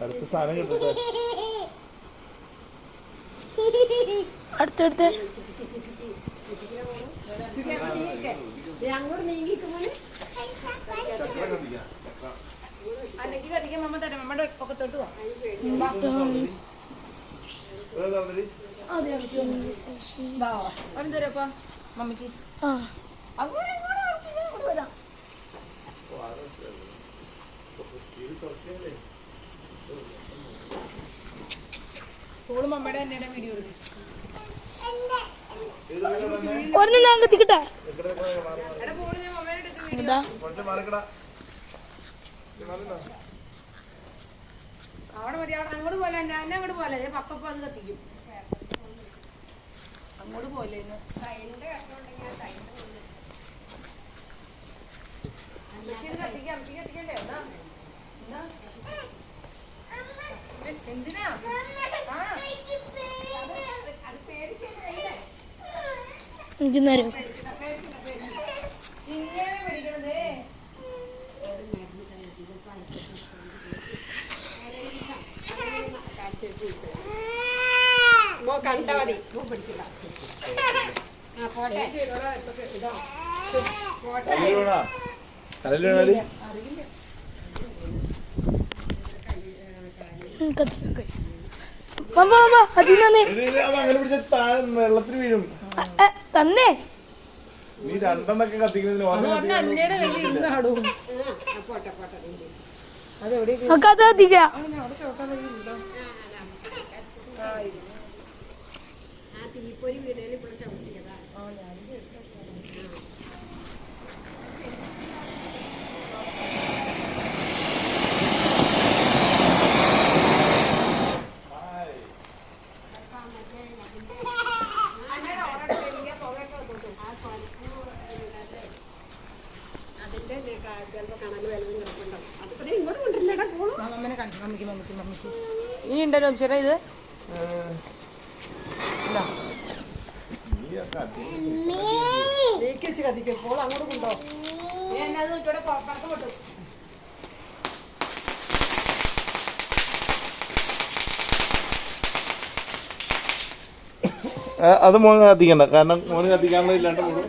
അടുത്ത സാധനം കിട്ടട്ടെ. അടുത്തടുത്ത് അങ്ങോട്ട് നീങ്ങിക്കുമോനെ അല്ലെങ്കിൽ കത്തിക്കാൻ മമ്മ തരാം. മമ്മയുടെ പൊക്കത്തോട്ട് പോവാം. തരാപ്പാ മമ്മിക്ക്. അങ്ങോട്ട് വരാം. സ്കൂള് മമ്മയുടെ തന്നെ വീഡിയോ എടുക്കും. ഒരെണ്ണം ഞാൻ കത്തിക്കട്ടെ. അവിടെ മതി. അവിടെ അങ്ങോട്ട് പോലെ എന്നെ അങ്ങോട്ട് പോലെ പപ്പ അത് കത്തിക്കും. അങ്ങോട്ട് പോലെ എന്തിനാ ഇങ്ങനെ മേടിക്കണതേ. കണ്ടാ മതി. വെള്ളത്തിൽ വീഴും. തന്നെ നീ രണ്ടെണ്ണൊക്കെ കത്തിക്കുന്നതിന് അത് അധിക തീപ്പൊരി വീടുകളിൽ ഇവിടെ ചവിട്ടിയതാ. ഇനി ഉണ്ടല്ലോ ചേട്ടാ ഇത് കത്തിക്കപ്പോൾ അങ്ങോട്ട് കൊണ്ടോ. അത് മോന് കത്തിക്കണ്ട, കാരണം മോന് കത്തിക്കാനുള്ള ഇല്ലാണ്ട് പോകും.